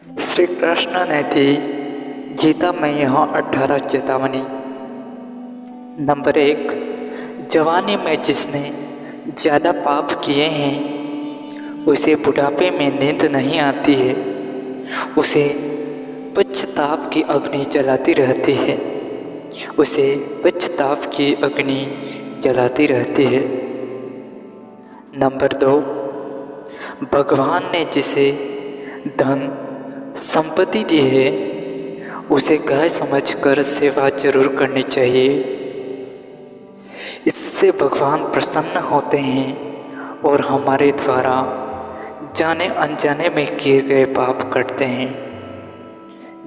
श्री कृष्ण ने दी गीता में यह 18 चेतावनी। नंबर 1, जवानी में जिसने ज़्यादा पाप किए हैं उसे बुढ़ापे में नींद नहीं आती है, उसे पश्चाताप की अग्नि जलाती रहती है, उसे पश्चाताप की अग्नि जलाती रहती है। नंबर 2, भगवान ने जिसे धन संपत्ति दी है उसे गाय समझकर सेवा जरूर करनी चाहिए। इससे भगवान प्रसन्न होते हैं और हमारे द्वारा जाने अनजाने में किए गए पाप कटते हैं।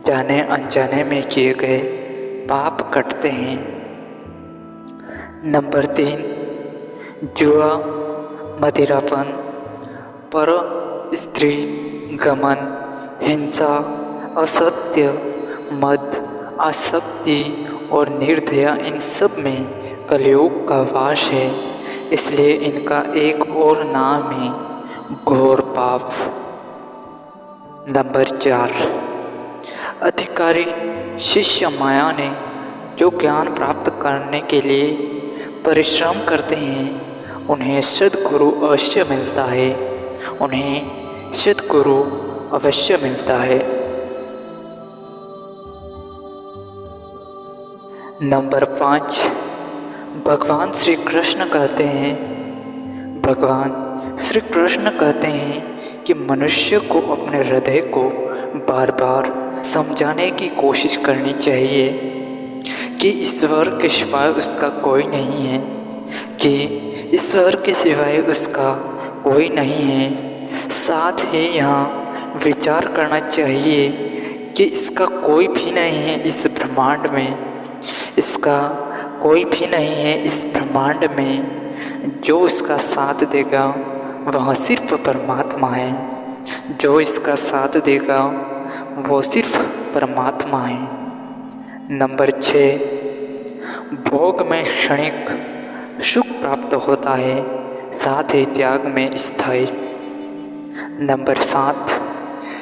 जाने अनजाने में किए गए पाप कटते हैं। नंबर 3, जुआ, मदिरापन, पर स्त्री गमन, हिंसा, असत्य, मद, आसक्ति और निर्दया, इन सब में कलयुग का वास है, इसलिए इनका एक और नाम है घोर पाप। नंबर 4, अधिकारी शिष्य माया ने जो ज्ञान प्राप्त करने के लिए परिश्रम करते हैं उन्हें सद्गुरु अवश्य मिलता है, उन्हें सद्गुरु अवश्य मिलता है। नंबर 5, भगवान श्री कृष्ण कहते हैं कि मनुष्य को अपने हृदय को बार बार समझाने की कोशिश करनी चाहिए कि ईश्वर के सिवाय उसका कोई नहीं है, कि ईश्वर के सिवाय उसका कोई नहीं है। साथ ही यहाँ विचार करना चाहिए कि इसका कोई भी नहीं है इस ब्रह्मांड में, इसका कोई भी नहीं है इस ब्रह्मांड में। जो इसका साथ देगा वह सिर्फ परमात्मा है, जो इसका साथ देगा वो सिर्फ परमात्मा है। नंबर 6, भोग में क्षणिक सुख प्राप्त होता है, साथ ही त्याग में स्थायी। नंबर 7,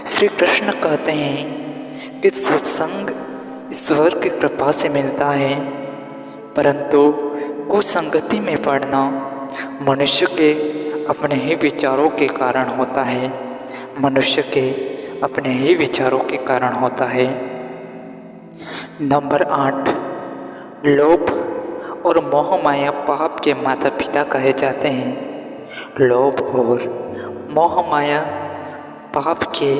श्री कृष्ण कहते हैं कि सत्संग ईश्वर की कृपा से मिलता है, परंतु कुसंगति में पड़ना मनुष्य के अपने ही विचारों के कारण होता है, मनुष्य के अपने ही विचारों के कारण होता है। नंबर 8, लोभ और मोह माया पाप के माता पिता कहे जाते हैं। लोभ और मोह माया पाप के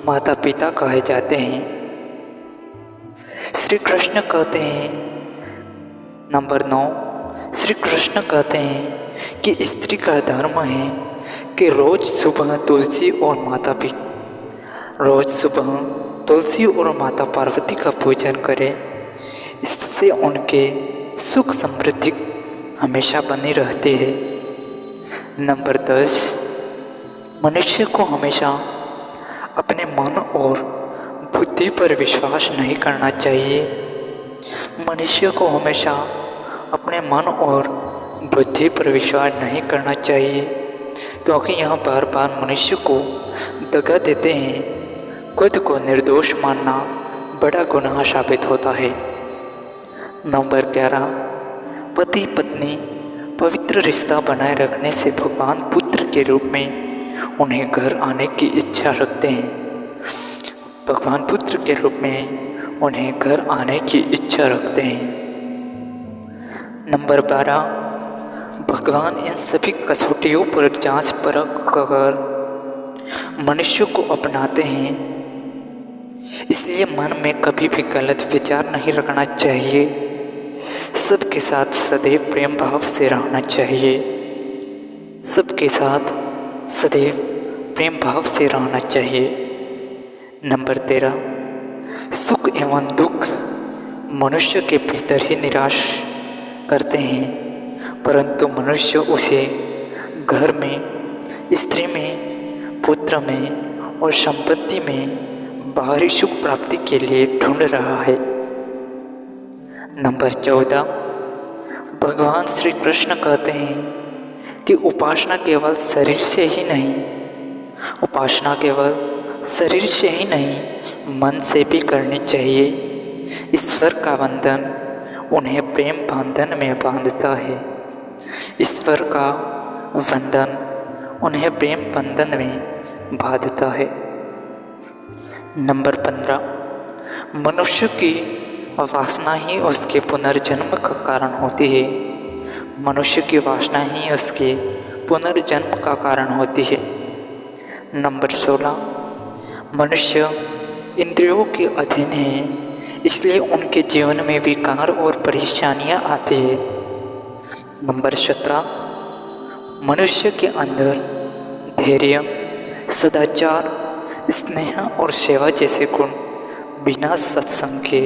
माता पिता कहे जाते हैं। श्री कृष्ण कहते हैं, नंबर 9, श्री कृष्ण कहते हैं कि स्त्री का धर्म है कि रोज सुबह तुलसी और माता पार्वती का पूजन करें, इससे उनके सुख समृद्धि हमेशा बनी रहती है। नंबर 10, मनुष्य को हमेशा अपने मन और बुद्धि पर विश्वास नहीं करना चाहिए। मनुष्य को हमेशा अपने मन और बुद्धि पर विश्वास नहीं करना चाहिए, क्योंकि यह बार बार मनुष्य को दगा देते हैं। खुद को निर्दोष मानना बड़ा गुनाह साबित होता है। नंबर 11, पति पत्नी पवित्र रिश्ता बनाए रखने से भगवान पुत्र के रूप में उन्हें घर आने की इच्छा रखते हैं। भगवान पुत्र के रूप में उन्हें घर आने की इच्छा रखते हैं। नंबर 12, भगवान इन सभी कसौटियों पर जांच परख कर मनुष्य को अपनाते हैं, इसलिए मन में कभी भी गलत विचार नहीं रखना चाहिए। सबके साथ सदैव प्रेम भाव से रहना चाहिए, सबके साथ सदैव प्रेम भाव से रहना चाहिए। नंबर 13, सुख एवं दुख मनुष्य के भीतर ही निराश करते हैं, परंतु मनुष्य उसे घर में, स्त्री में, पुत्र में और संपत्ति में बाहरी सुख प्राप्ति के लिए ढूंढ रहा है। नंबर 14, भगवान श्री कृष्ण कहते हैं कि उपासना केवल शरीर से ही नहीं, उपासना केवल शरीर से ही नहीं मन से भी करनी चाहिए। ईश्वर का बंधन उन्हें प्रेम बंधन में बांधता है। ईश्वर का बंधन उन्हें प्रेम बंधन में बांधता है। नंबर 15, मनुष्य की वासना ही उसके पुनर्जन्म का कारण होती है। मनुष्य की वासना ही उसके पुनर्जन्म का कारण होती है। नंबर 16, मनुष्य इंद्रियों के अधीन है, इसलिए उनके जीवन में विकार और परेशानियां आती है। नंबर 17, मनुष्य के अंदर धैर्य, सदाचार, स्नेह और सेवा जैसे गुण बिना सत्संग के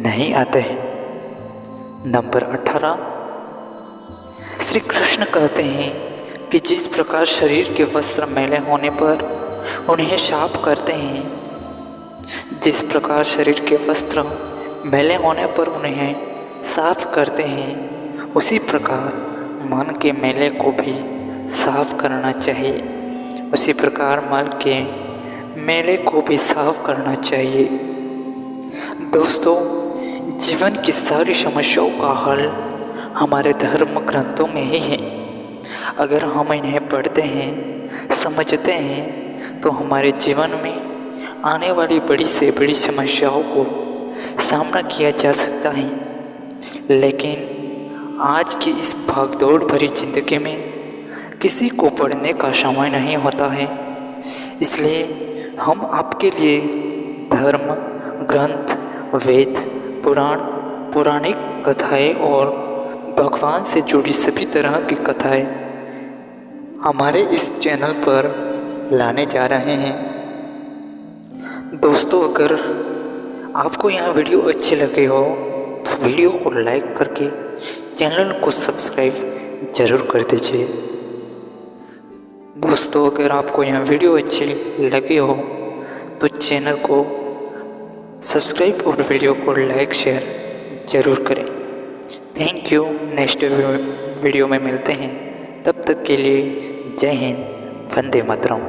नहीं आते हैं। नंबर 18, श्री कृष्ण कहते हैं कि जिस प्रकार शरीर के वस्त्र मैले होने पर उन्हें साफ करते हैं, जिस प्रकार शरीर के वस्त्र मैले होने पर उन्हें साफ करते हैं, उसी प्रकार मन के मैले को भी साफ करना चाहिए। उसी प्रकार मन के मैले को भी साफ करना चाहिए। दोस्तों, जीवन की सारी समस्याओं का हल हमारे धर्म ग्रंथों में ही है। अगर हम इन्हें पढ़ते हैं, समझते हैं, तो हमारे जीवन में आने वाली बड़ी से बड़ी समस्याओं को सामना किया जा सकता है। लेकिन आज की इस भागदौड़ भरी जिंदगी में किसी को पढ़ने का समय नहीं होता है। इसलिए हम आपके लिए धर्म ग्रंथ, वेद, पुराण, पौराणिक कथाएं और भगवान से जुड़ी सभी तरह की कथाएं हमारे इस चैनल पर लाने जा रहे हैं। दोस्तों, अगर आपको यह वीडियो अच्छी लगी हो तो वीडियो को लाइक करके चैनल को सब्सक्राइब ज़रूर कर दीजिए। दोस्तों, अगर आपको यह वीडियो अच्छी लगी हो तो चैनल को सब्सक्राइब और वीडियो को लाइक शेयर ज़रूर करें। Thank you. नेक्स्ट वीडियो में मिलते हैं। तब तक के लिए जय हिंद, वंदे मातरम।